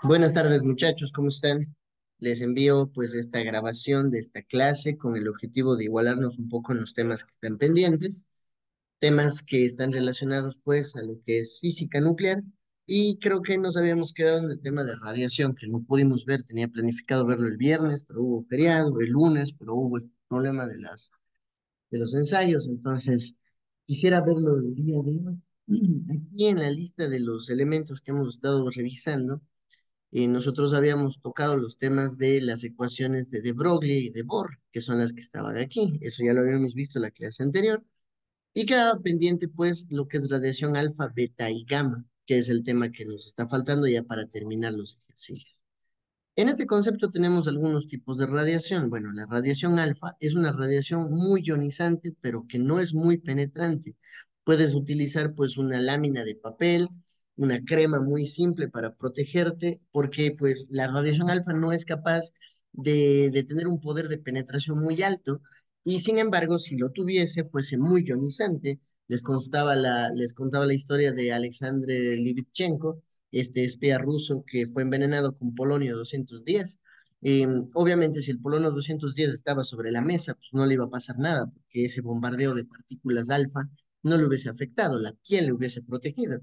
Buenas tardes, muchachos, ¿cómo están? Les envío pues esta grabación de esta clase con el objetivo de igualarnos un poco en los temas que están pendientes, temas que están relacionados pues a lo que es física nuclear y creo que nos habíamos quedado en el tema de radiación que no pudimos ver, tenía planificado verlo el viernes, pero hubo feriado, el lunes, pero hubo el problema de los ensayos, entonces quisiera verlo el día de hoy. Aquí en la lista de los elementos que hemos estado revisando nosotros habíamos tocado los temas de las ecuaciones de Broglie y de Bohr, que son las que estaban aquí. Eso ya lo habíamos visto en la clase anterior. Y quedaba pendiente, pues, lo que es radiación alfa, beta y gamma, que es el tema que nos está faltando ya para terminar los ejercicios. En este concepto tenemos algunos tipos de radiación. Bueno, la radiación alfa es una radiación muy ionizante, pero que no es muy penetrante. Puedes utilizar pues una lámina de papel, una crema muy simple para protegerte, porque pues la radiación alfa no es capaz de tener un poder de penetración muy alto, y sin embargo, si lo tuviese, fuese muy ionizante. Les contaba la historia de Alexander Livitchenko, este espía ruso que fue envenenado con polonio 210. Obviamente, si el polonio 210 estaba sobre la mesa, pues no le iba a pasar nada, porque ese bombardeo de partículas alfa no le hubiese afectado, la piel le hubiese protegido.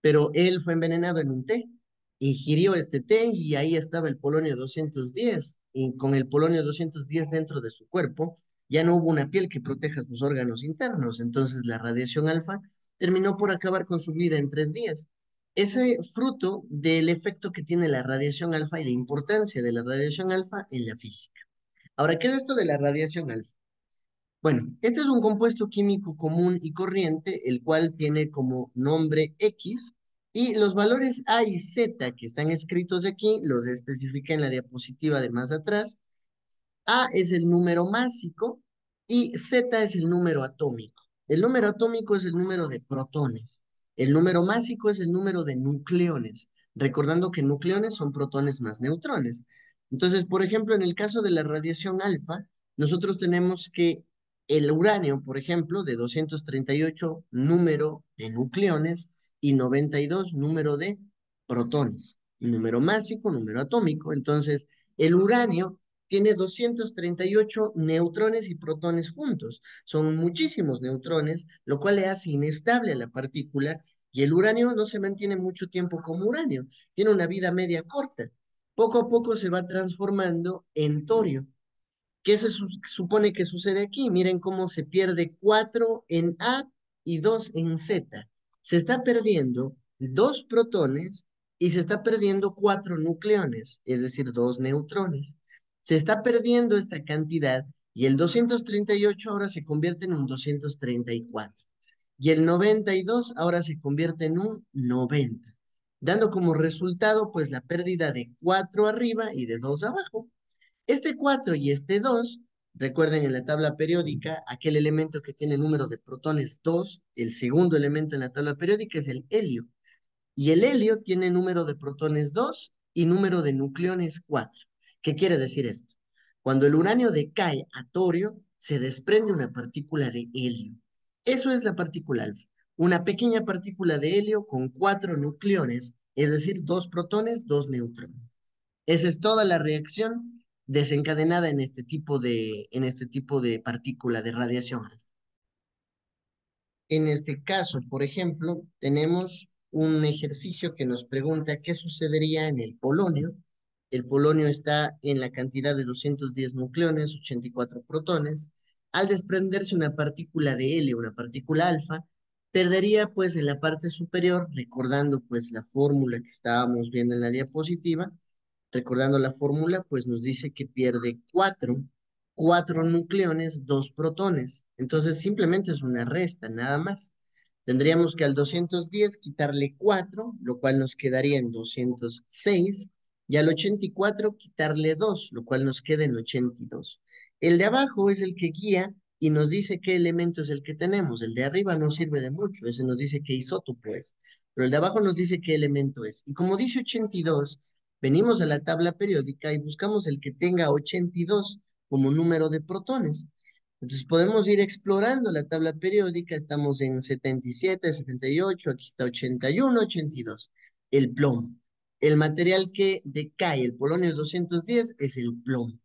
Pero él fue envenenado en un té, ingirió este té y ahí estaba el polonio 210. Y con el polonio 210 dentro de su cuerpo, ya no hubo una piel que proteja sus órganos internos. Entonces, la radiación alfa terminó por acabar con su vida en 3 días. Ese fruto del efecto que tiene la radiación alfa y la importancia de la radiación alfa en la física. Ahora, ¿qué es esto de la radiación alfa? Bueno, este es un compuesto químico común y corriente, el cual tiene como nombre X, y los valores A y Z que están escritos aquí los especifica en la diapositiva de más atrás. A es el número másico y Z es el número atómico. El número atómico es el número de protones. El número másico es el número de nucleones, recordando que nucleones son protones más neutrones. Entonces, por ejemplo, en el caso de la radiación alfa, nosotros tenemos que el uranio, por ejemplo, de 238 número de nucleones y 92 número de protones. Número másico, número atómico. Entonces, el uranio tiene 238 neutrones y protones juntos. Son muchísimos neutrones, lo cual le hace inestable a la partícula y el uranio no se mantiene mucho tiempo como uranio, tiene una vida media corta. Poco a poco se va transformando en torio. ¿Qué supone que sucede aquí? Miren cómo se pierde 4 en A y 2 en Z. Se está perdiendo 2 protones y se está perdiendo 4 nucleones, es decir, 2 neutrones. Se está perdiendo esta cantidad y el 238 ahora se convierte en un 234. Y el 92 ahora se convierte en un 90, dando como resultado pues la pérdida de 4 arriba y de 2 abajo. Este 4 y este 2, recuerden en la tabla periódica, aquel elemento que tiene número de protones 2, el segundo elemento en la tabla periódica es el helio. Y el helio tiene número de protones 2 y número de nucleones 4. ¿Qué quiere decir esto? Cuando el uranio decae a torio, se desprende una partícula de helio. Eso es la partícula alfa. Una pequeña partícula de helio con 4 nucleones, es decir, 2 protones, 2 neutrones. Esa es toda la reacción desencadenada en este tipo de partícula de radiación alfa. En este caso, por ejemplo, tenemos un ejercicio que nos pregunta qué sucedería en el polonio. El polonio está en la cantidad de 210 nucleones, 84 protones. Al desprenderse una partícula de helio, una partícula alfa, perdería pues en la parte superior, recordando pues la fórmula que estábamos viendo en la diapositiva. Recordando la fórmula, pues nos dice que pierde 4 nucleones, 2 protones. Entonces simplemente es una resta, nada más. Tendríamos que al 210 quitarle 4, lo cual nos quedaría en 206, y al 84 quitarle 2, lo cual nos queda en 82. El de abajo es el que guía y nos dice qué elemento es el que tenemos. El de arriba no sirve de mucho, ese nos dice qué isótopo es, pero el de abajo nos dice qué elemento es. Y como dice 82, venimos a la tabla periódica y buscamos el que tenga 82 como número de protones. Entonces podemos ir explorando la tabla periódica, estamos en 77, 78, aquí está 81, 82. El plomo. El material que decae, el polonio 210, es el plomo.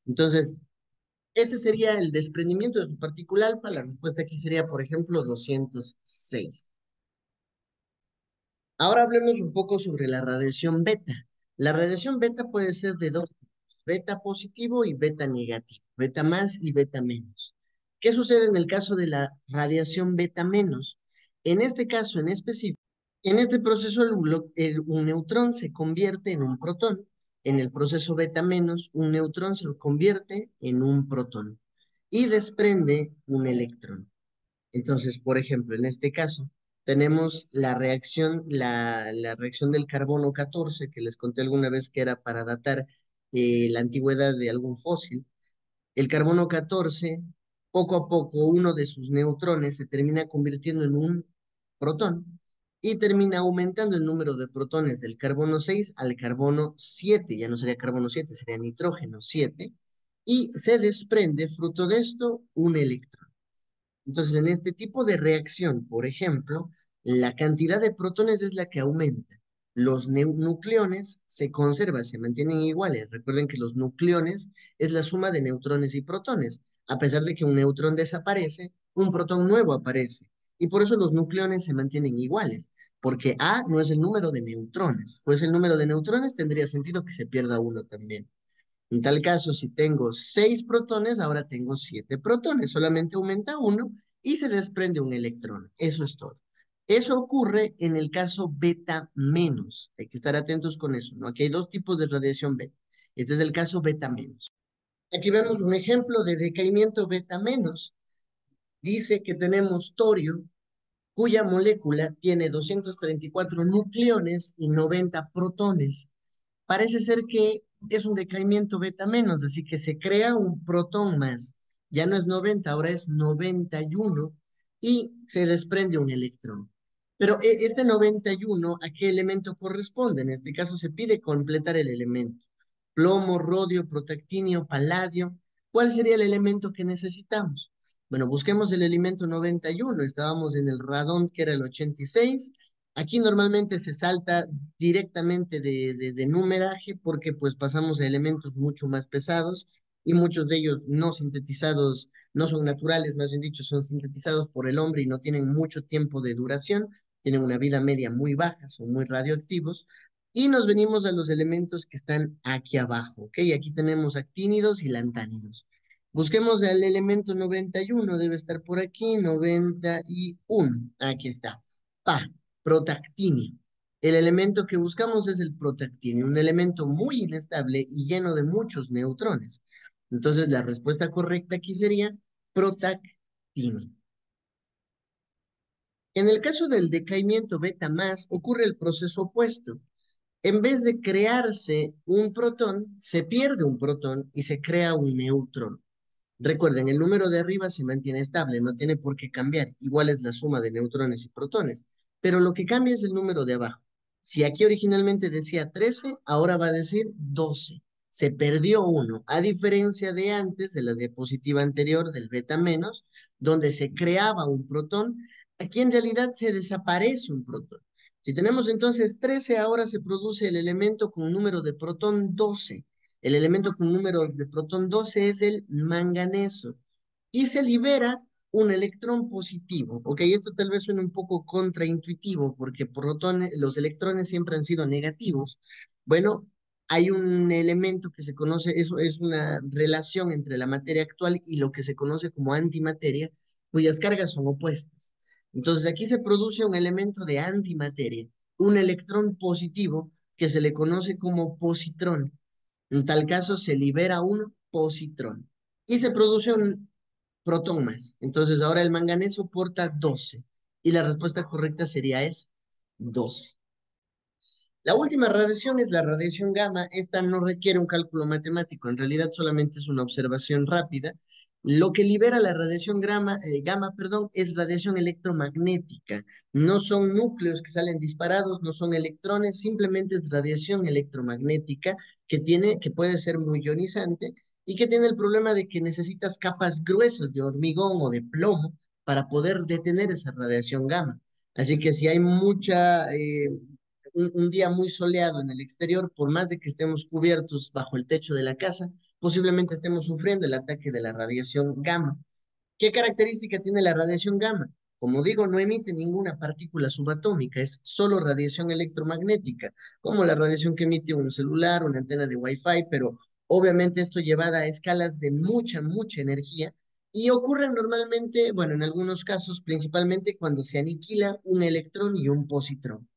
Entonces, ese sería el desprendimiento de su partícula alfa. La respuesta aquí sería, por ejemplo, 206. Ahora hablemos un poco sobre la radiación beta. La radiación beta puede ser de dos tipos, beta positivo y beta negativo, beta más y beta menos. ¿Qué sucede en el caso de la radiación beta menos? En este caso en específico, en este proceso un neutrón se convierte en un protón. En el proceso beta menos, un neutrón se convierte en un protón y desprende un electrón. Entonces, por ejemplo, en este caso, tenemos la reacción del carbono 14, que les conté alguna vez que era para datar la antigüedad de algún fósil. El carbono 14, poco a poco, uno de sus neutrones se termina convirtiendo en un protón y termina aumentando el número de protones del carbono 6 al carbono 7. Ya no sería carbono 7, sería nitrógeno 7. Y se desprende, fruto de esto, un electrón. Entonces, en este tipo de reacción, por ejemplo, la cantidad de protones es la que aumenta. Los nucleones se conservan, se mantienen iguales. Recuerden que los nucleones es la suma de neutrones y protones. A pesar de que un neutrón desaparece, un protón nuevo aparece. Y por eso los nucleones se mantienen iguales, porque A no es el número de neutrones. Pues el número de neutrones tendría sentido que se pierda uno también. En tal caso, si tengo 6 protones, ahora tengo 7 protones. Solamente aumenta uno y se desprende un electrón. Eso es todo. Eso ocurre en el caso beta menos. Hay que estar atentos con eso, ¿no? Aquí hay dos tipos de radiación beta. Este es el caso beta menos. Aquí vemos un ejemplo de decaimiento beta menos. Dice que tenemos torio, cuya molécula tiene 234 nucleones y 90 protones. Parece ser que es un decaimiento beta menos, así que se crea un protón más. Ya no es 90, ahora es 91 y se desprende un electrón. Pero este 91, ¿a qué elemento corresponde? En este caso se pide completar el elemento. Plomo, rodio, protactinio, paladio. ¿Cuál sería el elemento que necesitamos? Bueno, busquemos el elemento 91. Estábamos en el radón, que era el 86. Aquí normalmente se salta directamente de numeraje porque pues pasamos a elementos mucho más pesados y muchos de ellos no sintetizados, no son naturales, más bien dicho, son sintetizados por el hombre y no tienen mucho tiempo de duración, tienen una vida media muy baja, son muy radioactivos. Y nos venimos a los elementos que están aquí abajo, ¿ok? Aquí tenemos actínidos y lantánidos. Busquemos el elemento 91, debe estar por aquí, 91. Aquí está. Pa, protactinio. El elemento que buscamos es el protactinio, un elemento muy inestable y lleno de muchos neutrones. Entonces, la respuesta correcta aquí sería protactinio. En el caso del decaimiento beta más, ocurre el proceso opuesto. En vez de crearse un protón, se pierde un protón y se crea un neutrón. Recuerden, el número de arriba se mantiene estable, no tiene por qué cambiar. Igual es la suma de neutrones y protones. Pero lo que cambia es el número de abajo. Si aquí originalmente decía 13, ahora va a decir 12. Se perdió uno, a diferencia de antes, de la diapositiva anterior del beta menos, donde se creaba un protón, aquí en realidad se desaparece un protón. Si tenemos entonces 13, ahora se produce el elemento con número de protón 12. El elemento con número de protón 12 es el manganeso y se libera un electrón positivo. Ok, esto tal vez suene un poco contraintuitivo porque los electrones siempre han sido negativos. Bueno, hay un elemento que se conoce, eso es una relación entre la materia actual y lo que se conoce como antimateria, cuyas cargas son opuestas. Entonces aquí se produce un elemento de antimateria, un electrón positivo que se le conoce como positrón. En tal caso, se libera un positrón y se produce un protón más. Entonces, ahora el manganeso porta 12 y la respuesta correcta sería esa, 12. La última radiación es la radiación gamma. Esta no requiere un cálculo matemático, en realidad solamente es una observación rápida. Lo que libera la radiación gamma, perdón, es radiación electromagnética. No son núcleos que salen disparados, no son electrones, simplemente es radiación electromagnética que puede ser muy ionizante y que tiene el problema de que necesitas capas gruesas de hormigón o de plomo para poder detener esa radiación gamma. Así que si hay un día muy soleado en el exterior, por más de que estemos cubiertos bajo el techo de la casa, posiblemente estemos sufriendo el ataque de la radiación gamma. ¿Qué característica tiene la radiación gamma? Como digo, no emite ninguna partícula subatómica, es solo radiación electromagnética, como la radiación que emite un celular, una antena de Wi-Fi, pero obviamente esto llevada a escalas de mucha, mucha energía y ocurre normalmente, bueno, en algunos casos, principalmente cuando se aniquila un electrón y un positrón.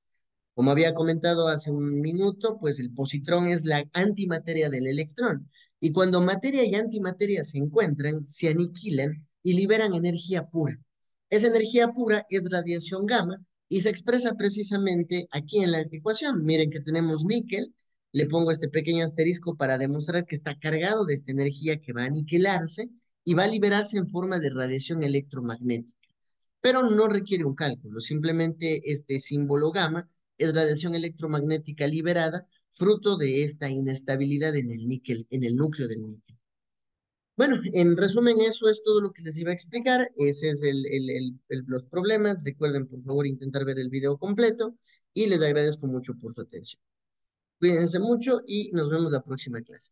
Como había comentado hace un minuto, pues el positrón es la antimateria del electrón. Y cuando materia y antimateria se encuentran, se aniquilan y liberan energía pura. Esa energía pura es radiación gamma y se expresa precisamente aquí en la ecuación. Miren que tenemos níquel, le pongo este pequeño asterisco para demostrar que está cargado de esta energía que va a aniquilarse y va a liberarse en forma de radiación electromagnética, pero no requiere un cálculo, simplemente este símbolo gamma es radiación electromagnética liberada, fruto de esta inestabilidad en el níquel, en el núcleo del níquel. Bueno, en resumen, eso es todo lo que les iba a explicar. Ese es los problemas. Recuerden, por favor, intentar ver el video completo y les agradezco mucho por su atención. Cuídense mucho y nos vemos la próxima clase.